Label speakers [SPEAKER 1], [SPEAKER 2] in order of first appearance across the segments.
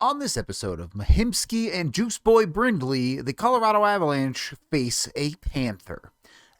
[SPEAKER 1] On this episode of Mahimski and Juiceboy Brindley, the Colorado Avalanche face a Panther.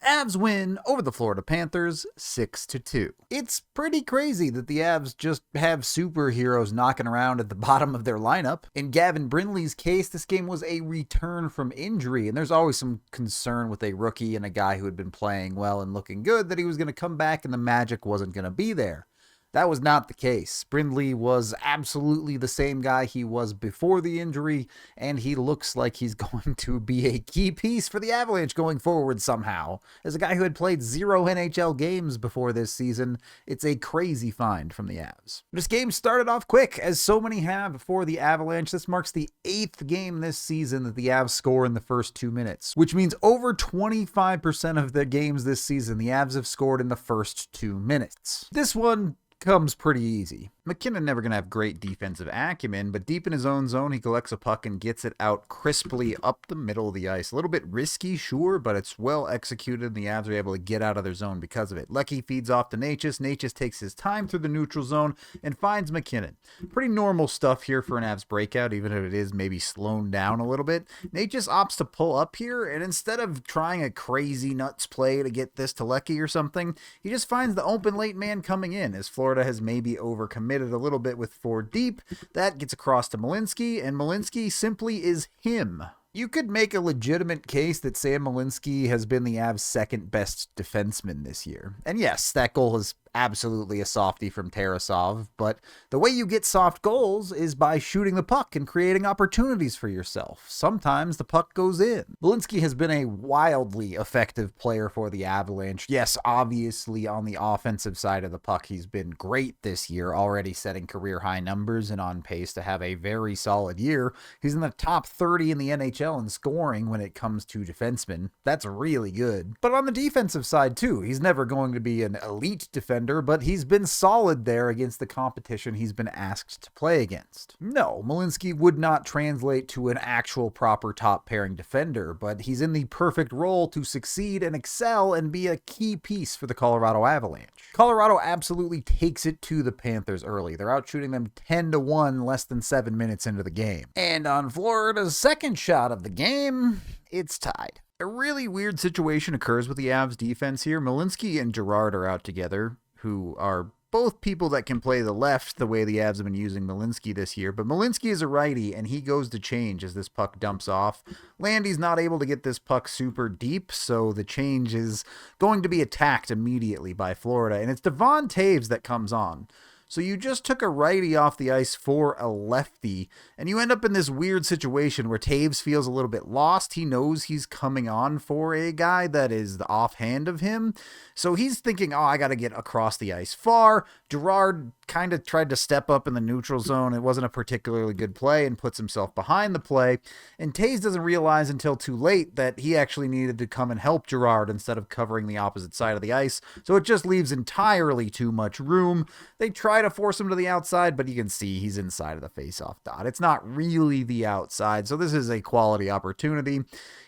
[SPEAKER 1] Avs win over the Florida Panthers 6-2. It's pretty crazy that the Avs just have superheroes knocking around at the bottom of their lineup. In Gavin Brindley's case, this game was a return from injury, and there's always some concern with a rookie and a guy who had been playing well and looking good that he was going to come back and the magic wasn't going to be there. That was not the case. Brindley was absolutely the same guy he was before the injury, and he looks like he's going to be a key piece for the Avalanche going forward somehow. As a guy who had played 0 NHL games before this season, it's a crazy find from the Avs. This game started off quick, as so many have for the Avalanche. This marks the 8th game this season that the Avs score in the first 2 minutes, which means over 25% of their games this season, the Avs have scored in the first 2 minutes. This one comes pretty easy. MacKinnon never going to have great defensive acumen, but deep in his own zone, he collects a puck and gets it out crisply up the middle of the ice. A little bit risky, sure, but it's well executed, and the Avs are able to get out of their zone because of it. Leckie feeds off to Necas. Necas takes his time through the neutral zone and finds MacKinnon. Pretty normal stuff here for an Avs breakout, even if it is maybe slowed down a little bit. Necas opts to pull up here, and instead of trying a crazy nuts play to get this to Leckie or something, he just finds the open late man coming in, as Florida has maybe overcommitted a little bit with 4 deep. That gets across to Malinski, and Malinski simply is him. You could make a legitimate case that Sam Malinski has been the Avs' second best defenseman this year. And yes, that goal is absolutely a softie from Tarasov, but the way you get soft goals is by shooting the puck and creating opportunities for yourself. Sometimes the puck goes in. Malinski has been a wildly effective player for the Avalanche. Yes, obviously on the offensive side of the puck, he's been great this year, already setting career high numbers and on pace to have a very solid year. He's in the top 30 in the NHL in scoring when it comes to defensemen. That's really good. But on the defensive side too, he's never going to be an elite defender, but he's been solid there against the competition he's been asked to play against. No, Malinski would not translate to an actual proper top pairing defender, but he's in the perfect role to succeed and excel and be a key piece for the Colorado Avalanche. Colorado absolutely takes it to the Panthers early. They're out shooting them 10-1 less than 7 minutes into the game. And on Florida's second shot of the game, it's tied. A really weird situation occurs with the Avs defense here. Malinski and Girard are out together, who are both people that can play the left the way the Avs have been using Malinski this year, but Malinski is a righty, and he goes to change as this puck dumps off. Landy's not able to get this puck super deep, so the change is going to be attacked immediately by Florida, and it's Devon Toews that comes on. So you just took a righty off the ice for a lefty, and you end up in this weird situation where Toews feels a little bit lost. He knows he's coming on for a guy that is the offhand of him, so he's thinking, oh, I got to get across the ice far. Girard kind of tried to step up in the neutral zone. It wasn't a particularly good play and puts himself behind the play, and Toews doesn't realize until too late that he actually needed to come and help Girard instead of covering the opposite side of the ice, so it just leaves entirely too much room. They try to force him to the outside, but you can see he's inside of the face-off dot. It's not really the outside, so this is a quality opportunity.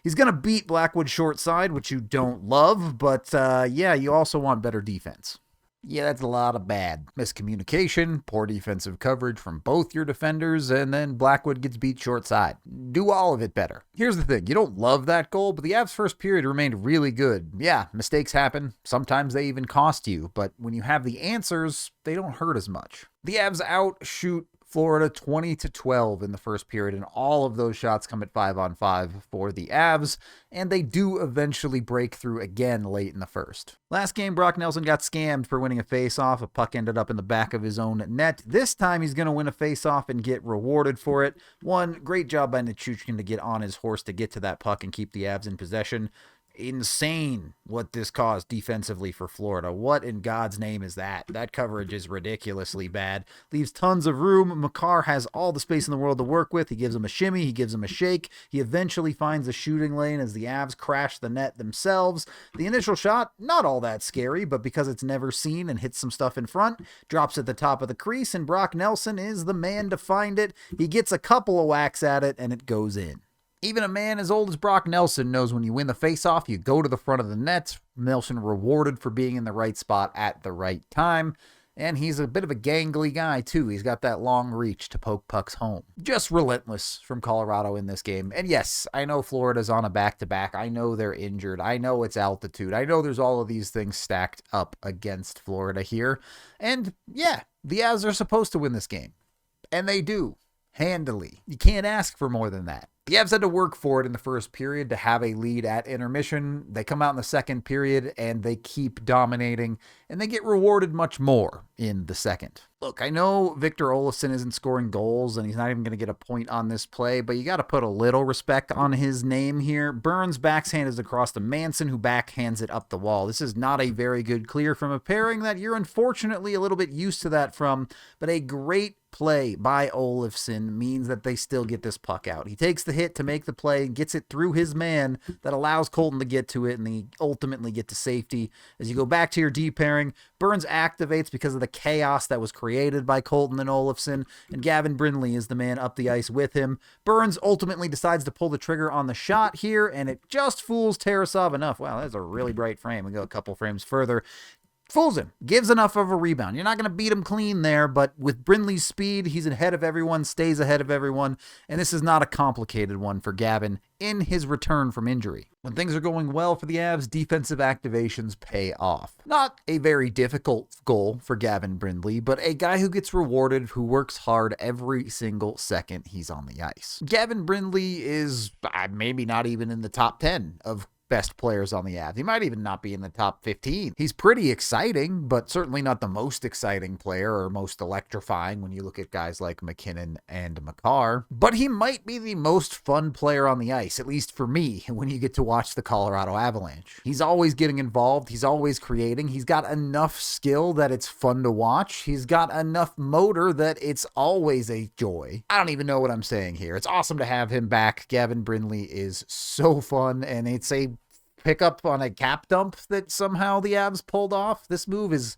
[SPEAKER 1] He's going to beat Blackwood short side, which you don't love, but yeah, you also want better defense. Yeah, that's a lot of bad miscommunication, poor defensive coverage from both your defenders, and then Blackwood gets beat short side. Do all of it better. Here's the thing, you don't love that goal, but the Avs' first period remained really good. Yeah, mistakes happen. Sometimes they even cost you, but when you have the answers, they don't hurt as much. The Avs outshoot Florida 20-12 in the first period, and all of those shots come at 5-on-5 for the Avs, and they do eventually break through again late in the first. Last game, Brock Nelson got scammed for winning a face-off. A puck ended up in the back of his own net. This time he's going to win a face-off and get rewarded for it. One, great job by Nichushkin to get on his horse to get to that puck and keep the Avs in possession. Insane what this caused defensively for Florida. What in God's name is that? That coverage is ridiculously bad. Leaves tons of room. Makar has all the space in the world to work with. He gives him a shimmy. He gives him a shake. He eventually finds a shooting lane as the Avs crash the net themselves. The initial shot, not all that scary, but because it's never seen and hits some stuff in front, drops at the top of the crease, and Brock Nelson is the man to find it. He gets a couple of whacks at it, and it goes in. Even a man as old as Brock Nelson knows when you win the faceoff, you go to the front of the net. Nelson rewarded for being in the right spot at the right time. And he's a bit of a gangly guy, too. He's got that long reach to poke pucks home. Just relentless from Colorado in this game. And yes, I know Florida's on a back-to-back. I know they're injured. I know it's altitude. I know there's all of these things stacked up against Florida here. And yeah, the Avs are supposed to win this game. And they do. Handily. You can't ask for more than that. The Avs had to work for it in the first period to have a lead at intermission. They come out in the second period and they keep dominating, and they get rewarded much more in the second. Look, I know Victor Olofsson isn't scoring goals and he's not even going to get a point on this play, but you got to put a little respect on his name here. Burns backhand is across to Manson, who backhands it up the wall. This is not a very good clear from a pairing that you're unfortunately a little bit used to that from, but a great play by Olofsson means that they still get this puck out. He takes the hit to make the play and gets it through his man that allows Colton to get to it, and they ultimately get to safety. As you go back to your D pairing, Burns activates because of the chaos that was created by Colton and Olofsson, and Gavin Brindley is the man up the ice with him. Burns ultimately decides to pull the trigger on the shot here, and it just fools Tarasov enough. Wow, that's a really bright frame. We go a couple frames further. Fools him, gives enough of a rebound. You're not going to beat him clean there, but with Brindley's speed, he's ahead of everyone, stays ahead of everyone, and this is not a complicated one for Gavin in his return from injury. When things are going well for the Avs, defensive activations pay off. Not a very difficult goal for Gavin Brindley, but a guy who gets rewarded, who works hard every single second he's on the ice. Gavin Brindley is maybe not even in the top 10 of best players on the Avs. He might even not be in the top 15. He's pretty exciting, but certainly not the most exciting player or most electrifying when you look at guys like MacKinnon and Makar. But he might be the most fun player on the ice, at least for me, when you get to watch the Colorado Avalanche. He's always getting involved. He's always creating. He's got enough skill that it's fun to watch. He's got enough motor that it's always a joy. I don't even know what I'm saying here. It's awesome to have him back. Gavin Brindley is so fun, and it's a pickup on a cap dump that somehow the Avs pulled off. This move is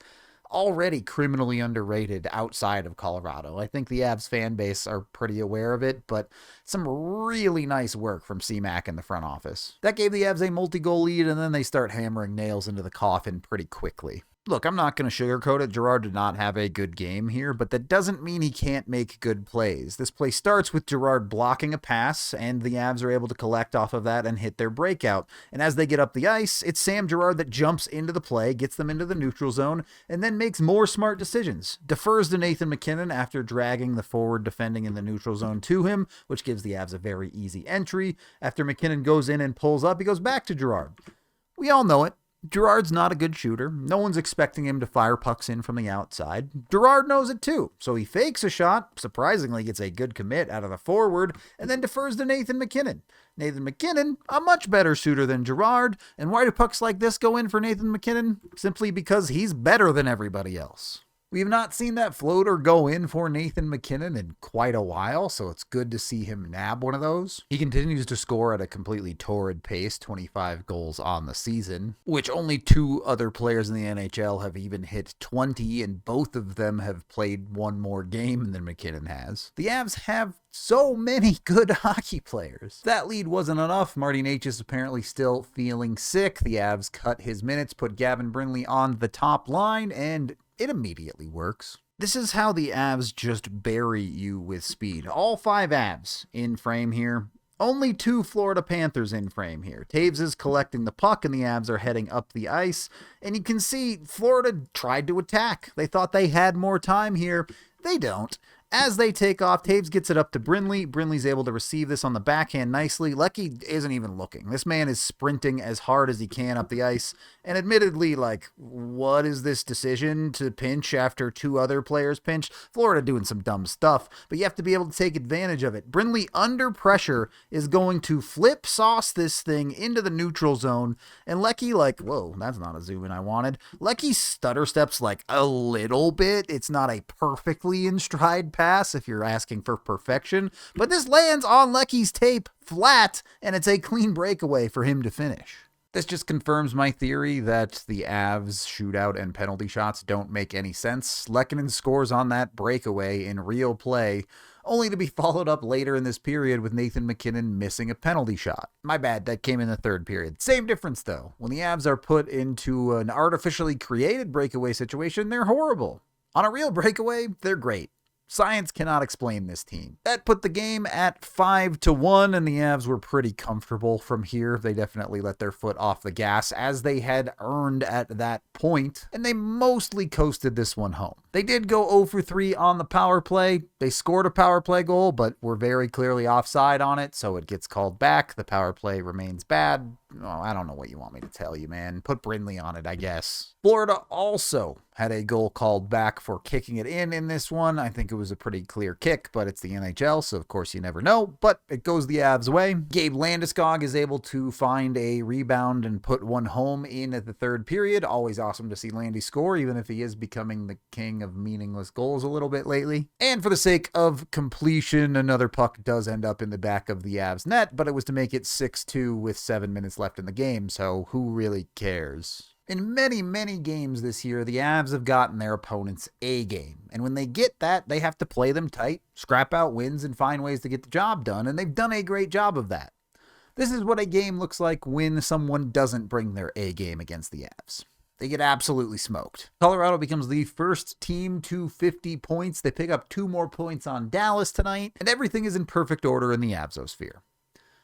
[SPEAKER 1] already criminally underrated outside of Colorado. I think the Avs fan base are pretty aware of it, but some really nice work from C-Mac in the front office. That gave the Avs a multi-goal lead, and then they start hammering nails into the coffin pretty quickly. Look, I'm not going to sugarcoat it. Girard did not have a good game here, but that doesn't mean he can't make good plays. This play starts with Girard blocking a pass, and the Avs are able to collect off of that and hit their breakout. And as they get up the ice, it's Sam Girard that jumps into the play, gets them into the neutral zone, and then makes more smart decisions. Defers to Nathan MacKinnon after dragging the forward defending in the neutral zone to him, which gives the Avs a very easy entry. After MacKinnon goes in and pulls up, he goes back to Girard. We all know it. Girard's not a good shooter. No one's expecting him to fire pucks in from the outside. Girard knows it too, so he fakes a shot, surprisingly gets a good commit out of the forward, and then defers to Nathan MacKinnon. Nathan MacKinnon, a much better shooter than Girard, and why do pucks like this go in for Nathan MacKinnon? Simply because he's better than everybody else. We have not seen that floater go in for Nathan MacKinnon in quite a while, so it's good to see him nab one of those. He continues to score at a completely torrid pace, 25 goals on the season, which only 2 other players in the NHL have even hit 20, and both of them have played one more game than MacKinnon has. The Avs have so many good hockey players. That lead wasn't enough. Marty Necas is apparently still feeling sick. The Avs cut his minutes, put Gavin Brindley on the top line, and it immediately works. This is how the Avs just bury you with speed. All 5 Avs in frame here. Only 2 Florida Panthers in frame here. Taves is collecting the puck and the Avs are heading up the ice. And you can see Florida tried to attack. They thought they had more time here. They don't. As they take off, Taves gets it up to Brindley. Brindley's able to receive this on the backhand nicely. Leckie isn't even looking. This man is sprinting as hard as he can up the ice. And admittedly, what is this decision to pinch after 2 other players pinch? Florida doing some dumb stuff, but you have to be able to take advantage of it. Brindley, under pressure, is going to flip sauce this thing into the neutral zone. And Leckie, whoa, that's not a zoom in I wanted. Leckie stutter steps a little bit. It's not a perfectly in stride pass if you're asking for perfection, but this lands on Leckie's tape flat, and it's a clean breakaway for him to finish. This just confirms my theory that the Avs shootout and penalty shots don't make any sense. Lehkonen scores on that breakaway in real play, only to be followed up later in this period with Nathan MacKinnon missing a penalty shot. My bad, that came in the 3rd period. Same difference though. When the Avs are put into an artificially created breakaway situation, they're horrible. On a real breakaway, they're great. Science cannot explain this team. That put the game at 5-1, and the Avs were pretty comfortable from here. They definitely let their foot off the gas, as they had earned at that point, and they mostly coasted this one home. They did go 0 for 3 on the power play. They scored a power play goal, but were very clearly offside on it, so it gets called back. The power play remains bad. Oh, I don't know what you want me to tell you, man. Put Brindley on it, I guess. Florida also had a goal called back for kicking it in this one. I think it was a pretty clear kick, but it's the NHL, so of course you never know. But it goes the Avs' way. Gabe Landeskog is able to find a rebound and put one home in at the third period. Always awesome to see Landy score, even if he is becoming the king of meaningless goals a little bit lately. And for the sake of completion, another puck does end up in the back of the Avs' net, but it was to make it 6-2 with 7 minutes left in the game, so who really cares? In many, many games this year, the Avs have gotten their opponent's A game. And when they get that, they have to play them tight, scrap out wins, and find ways to get the job done. And they've done a great job of that. This is what a game looks like when someone doesn't bring their A game against the Avs. They get absolutely smoked. Colorado becomes the first team to 50 points. They pick up 2 more points on Dallas tonight. And everything is in perfect order in the Avsosphere.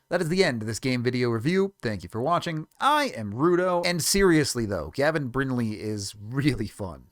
[SPEAKER 1] That is the end of this game video review. Thank you for watching. I am Rudo. And seriously though, Gavin Brindley is really fun.